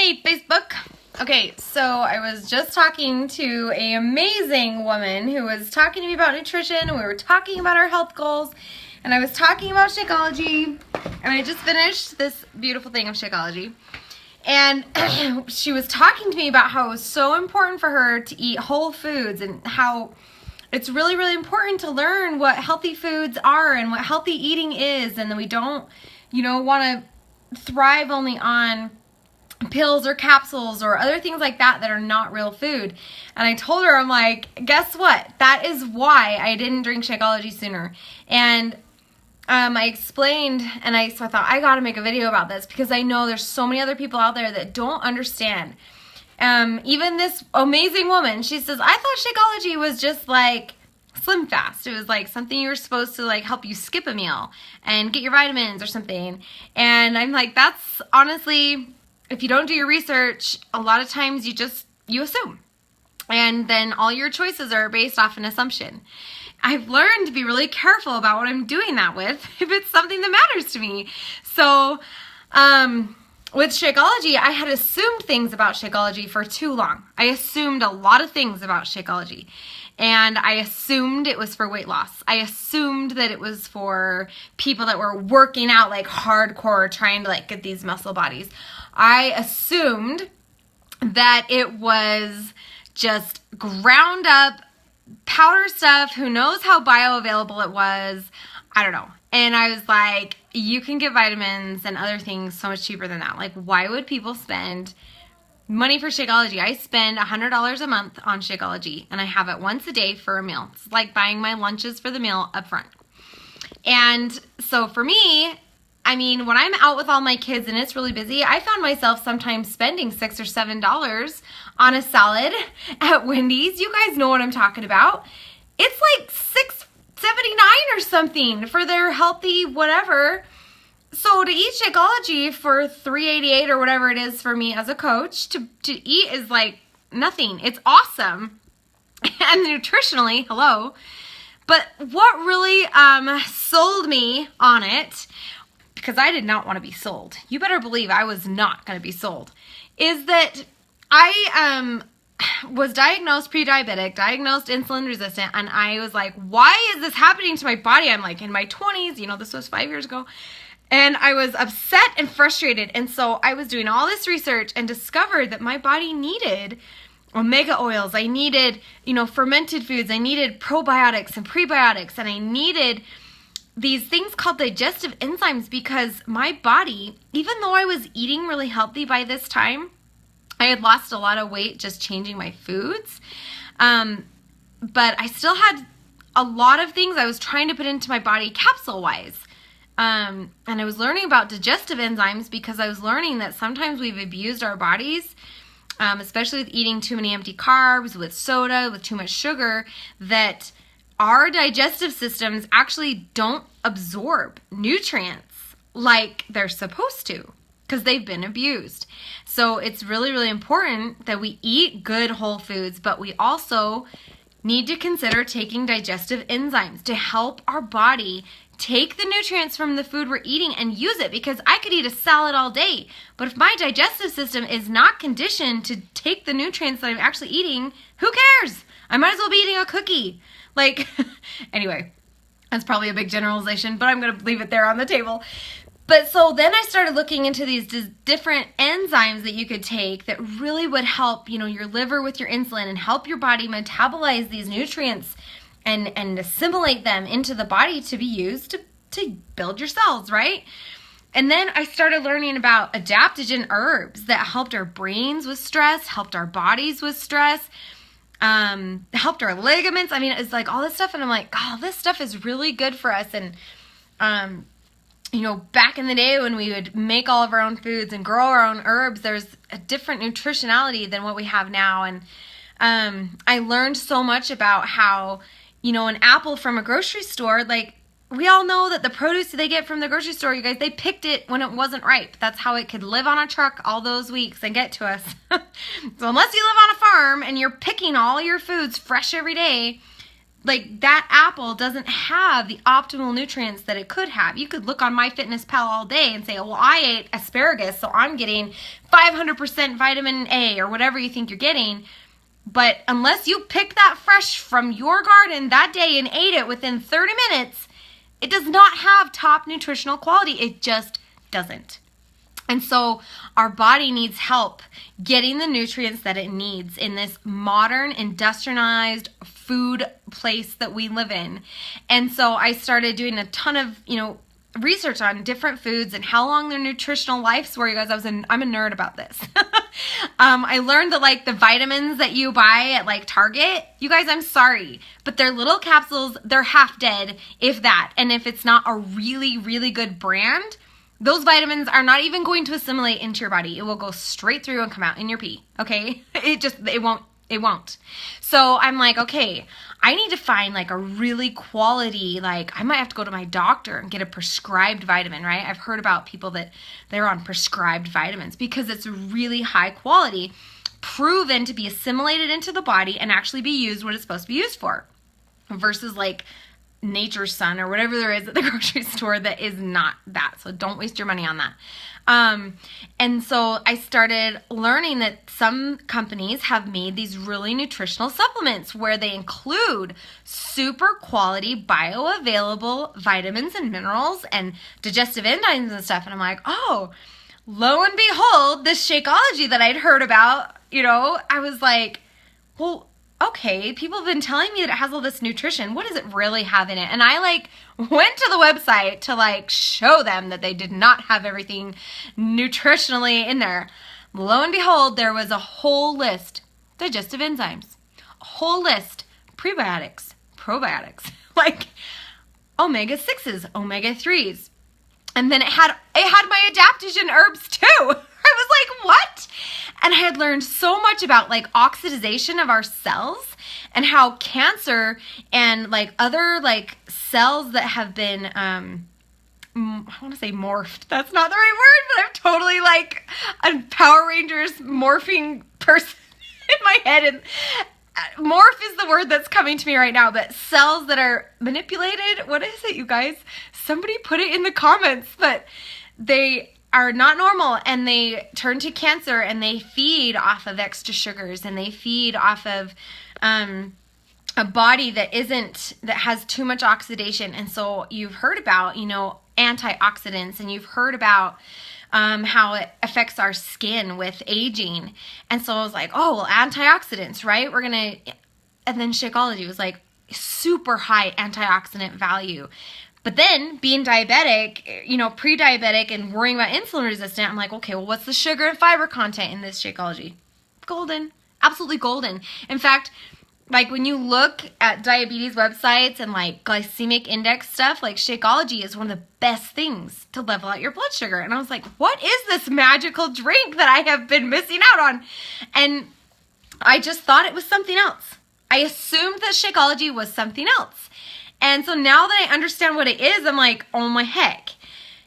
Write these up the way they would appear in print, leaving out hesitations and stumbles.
Hey, Facebook. Okay, so I was just talking to an amazing woman who was talking to me about nutrition, and we were talking about our health goals, and I was talking about Shakeology, and I just finished this beautiful thing of Shakeology. And she was talking to me about how it was so important for her to eat whole foods and how it's really, really important to learn what healthy foods are and what healthy eating is, and that we don't, want to thrive only on pills or capsules or other things like that are not real food. And I told her, I'm like, guess what? That is why I didn't drink Shakeology sooner. And I explained, and so I thought, I got to make a video about this because I know there's so many other people out there that don't understand. Even this amazing woman, she says, I thought Shakeology was just like Slim Fast. It was like something you were supposed to like help you skip a meal and get your vitamins or something. And I'm like, that's honestly, if you don't do your research, a lot of times you assume. And then all your choices are based off an assumption. I've learned to be really careful about what I'm doing that with if it's something that matters to me. So with Shakeology, I had assumed things about Shakeology for too long. I assumed a lot of things about Shakeology. And I assumed it was for weight loss. I assumed that it was for people that were working out like hardcore, trying to like get these muscle bodies. I assumed that it was just ground up powder stuff. Who knows how bioavailable it was? I don't know. And I was like, you can get vitamins and other things so much cheaper than that. Like, why would people spend money for Shakeology? I spend $100 a month on Shakeology, and I have it once a day for a meal. It's like buying my lunches for the meal up front. And so for me, I mean, when I'm out with all my kids and it's really busy, I found myself sometimes spending $6 or $7 on a salad at Wendy's. You guys know what I'm talking about. It's like $6.79 or something for their healthy whatever. So to eat Shakeology for $3.88 or whatever it is for me as a coach to eat is like nothing. It's awesome. And nutritionally, hello. But what really sold me on it, because I did not want to be sold. You better believe I was not going to be sold. Is that I was diagnosed pre-diabetic, diagnosed insulin resistant, and I was like, why is this happening to my body? I'm like in my 20s, this was 5 years ago. And I was upset and frustrated. And so I was doing all this research and discovered that my body needed omega oils. I needed, fermented foods. I needed probiotics and prebiotics. And I needed these things called digestive enzymes because my body, even though I was eating really healthy by this time, I had lost a lot of weight just changing my foods. But I still had a lot of things I was trying to put into my body capsule-wise. And I was learning about digestive enzymes because I was learning that sometimes we've abused our bodies, especially with eating too many empty carbs, with soda, with too much sugar, that our digestive systems actually don't absorb nutrients like they're supposed to because they've been abused. So it's really, really important that we eat good whole foods, but we also need to consider taking digestive enzymes to help our body take the nutrients from the food we're eating and use it, because I could eat a salad all day, but if my digestive system is not conditioned to take the nutrients that I'm actually eating, who cares? I might as well be eating a cookie. Like, anyway, that's probably a big generalization, but I'm going to leave it there on the table. But so then I started looking into these different enzymes that you could take that really would help, your liver with your insulin and help your body metabolize these nutrients and assimilate them into the body to be used to build your cells, right? And then I started learning about adaptogen herbs that helped our brains with stress, helped our bodies with stress, helped our ligaments. I mean, it's like all this stuff, and I'm like, oh, this stuff is really good for us. And, back in the day when we would make all of our own foods and grow our own herbs, there's a different nutritionality than what we have now. And I learned so much about how, an apple from a grocery store, like, we all know that the produce they get from the grocery store, you guys, they picked it when it wasn't ripe. That's how it could live on a truck all those weeks and get to us. So unless you live on a farm and you're picking all your foods fresh every day, like that apple doesn't have the optimal nutrients that it could have. You could look on MyFitnessPal all day and say, well, I ate asparagus, so I'm getting 500% vitamin A or whatever you think you're getting. But unless you picked that fresh from your garden that day and ate it within 30 minutes, it does not have top nutritional quality. It just doesn't. And so our body needs help getting the nutrients that it needs in this modern, industrialized food place that we live in. And so I started doing a ton of, research on different foods and how long their nutritional lives were. You guys, I'm a nerd about this. I learned that like the vitamins that you buy at like Target, you guys, I'm sorry, but they're little capsules. They're half dead, if that. And if it's not a really, really good brand, those vitamins are not even going to assimilate into your body. It will go straight through and come out in your pee. Okay. It won't. So I'm like, okay, I need to find like a really quality, like I might have to go to my doctor and get a prescribed vitamin, right? I've heard about people that they're on prescribed vitamins because it's really high quality, proven to be assimilated into the body and actually be used what it's supposed to be used for, versus like Nature's Sun or whatever there is at the grocery store that is not that. So don't waste your money on that. And so I started learning that some companies have made these really nutritional supplements where they include super quality bioavailable vitamins and minerals and digestive enzymes and stuff. And I'm like, oh, lo and behold, this Shakeology that I'd heard about, I was like, well, okay, people have been telling me that it has all this nutrition. What does it really have in it? And I went to the website to show them that they did not have everything nutritionally in there. Lo and behold, there was a whole list. Digestive enzymes, a whole list, prebiotics, probiotics, like omega-6s, omega-3s. And then it had my adaptogen herbs too. I was like, what? And I had learned so much about oxidization of our cells and how cancer and other cells that have been, I want to say morphed. That's not the right word, but I'm totally a Power Rangers morphing person in my head. And morph is the word that's coming to me right now, but cells that are manipulated, what is it, you guys? Somebody put it in the comments, but they are not normal and they turn to cancer and they feed off of extra sugars and they feed off of a body that has too much oxidation. And so you've heard about, antioxidants, and you've heard about how it affects our skin with aging. And so I was like, oh, well, antioxidants, right? And then Shakeology was super high antioxidant value. But then being diabetic, pre-diabetic and worrying about insulin resistant, I'm like, okay, well, what's the sugar and fiber content in this Shakeology? Golden. Absolutely golden. In fact, when you look at diabetes websites and glycemic index stuff, Shakeology is one of the best things to level out your blood sugar. And I was like, what is this magical drink that I have been missing out on? And I just thought it was something else. I assumed that Shakeology was something else. And so now that I understand what it is, I'm like, oh my heck.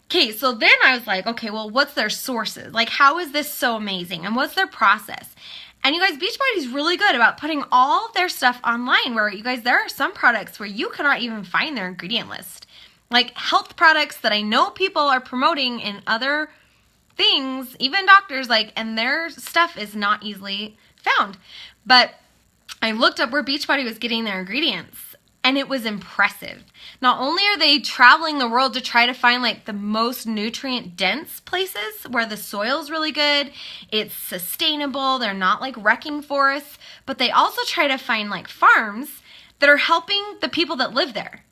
Okay, so then I was like, okay, well, what's their sources? How is this so amazing? And what's their process? And you guys, Beachbody's really good about putting all of their stuff online where, you guys, there are some products where you cannot even find their ingredient list. Health products that I know people are promoting in other things, even doctors, and their stuff is not easily found. But I looked up where Beachbody was getting their ingredients. And it was impressive. Not only are they traveling the world to try to find the most nutrient dense places where the soil's really good, it's sustainable, they're not wrecking forests, but they also try to find farms that are helping the people that live there.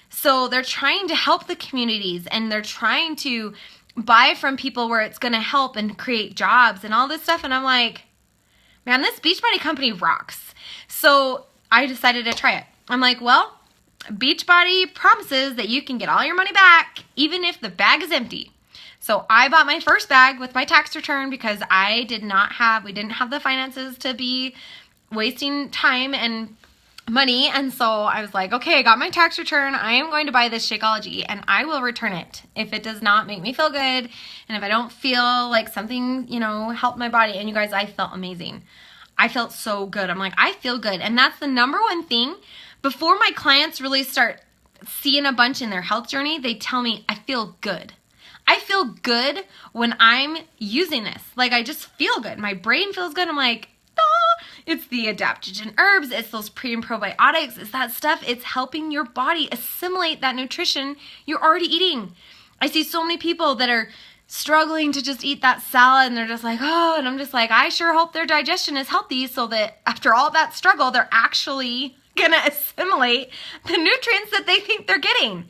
So they're trying to help the communities and they're trying to buy from people where it's going to help and create jobs and all this stuff. And I'm like, man, this Beachbody company rocks. So I decided to try it. I'm like, well, Beachbody promises that you can get all your money back even if the bag is empty. So I bought my first bag with my tax return because we didn't have the finances to be wasting time and money. And so I was like, okay, I got my tax return. I am going to buy this Shakeology and I will return it if it does not make me feel good. And if I don't feel like something, helped my body. And you guys, I felt amazing. I felt so good. I'm like, I feel good. And that's the number one thing Before my clients really start seeing a bunch in their health journey, they tell me, I feel good. I feel good when I'm using this. Like, I just feel good. My brain feels good. I'm like, ah, it's the adaptogen herbs. It's those pre and probiotics. It's that stuff. It's helping your body assimilate that nutrition you're already eating. I see so many people that are struggling to just eat that salad, and they're just like, oh, and I'm just like, I sure hope their digestion is healthy so that after all that struggle, they're actually going to assimilate the nutrients that they think they're getting.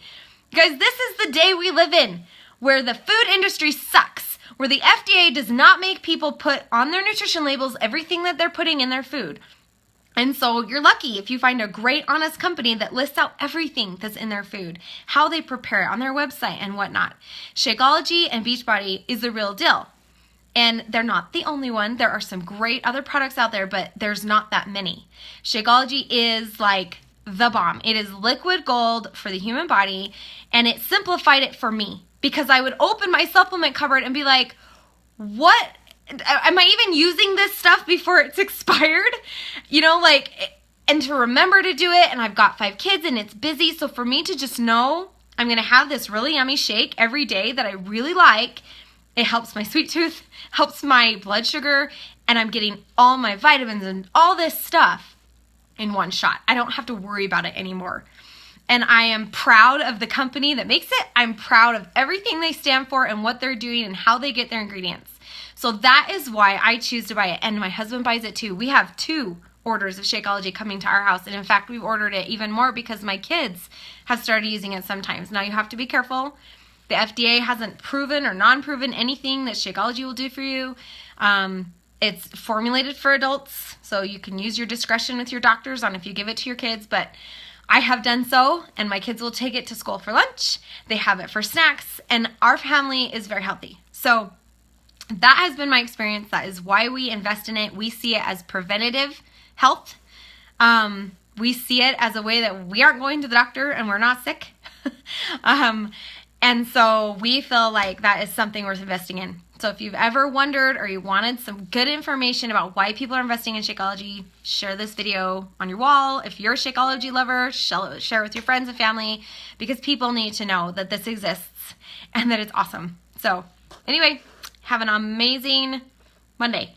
Guys, this is the day we live in where the food industry sucks, where the FDA does not make people put on their nutrition labels everything that they're putting in their food. And so you're lucky if you find a great, honest company that lists out everything that's in their food, how they prepare it on their website and whatnot. Shakeology and Beachbody is the real deal. And they're not the only one. There are some great other products out there, but there's not that many. Shakeology is like the bomb. It is liquid gold for the human body, and it simplified it for me because I would open my supplement cupboard and be like, what? Am I even using this stuff before it's expired? You know, like, and to remember to do it, and I've got 5 kids and it's busy, so for me to just know I'm going to have this really yummy shake every day that I really like, it helps my sweet tooth, helps my blood sugar, and I'm getting all my vitamins and all this stuff in one shot. I don't have to worry about it anymore. And I am proud of the company that makes it. I'm proud of everything they stand for and what they're doing and how they get their ingredients. So that is why I choose to buy it, and my husband buys it too. We have 2 orders of Shakeology coming to our house, and in fact, we've ordered it even more because my kids have started using it sometimes. Now, you have to be careful. The FDA hasn't proven or non-proven anything that Shakeology will do for you. It's formulated for adults, so you can use your discretion with your doctors on if you give it to your kids, but I have done so, and my kids will take it to school for lunch. They have it for snacks, and our family is very healthy. So that has been my experience. That is why we invest in it. We see it as preventative health. We see it as a way that we aren't going to the doctor and we're not sick. And so we feel like that is something worth investing in. So if you've ever wondered or you wanted some good information about why people are investing in Shakeology, share this video on your wall. If you're a Shakeology lover, share it with your friends and family, because people need to know that this exists and that it's awesome. So anyway, have an amazing Monday.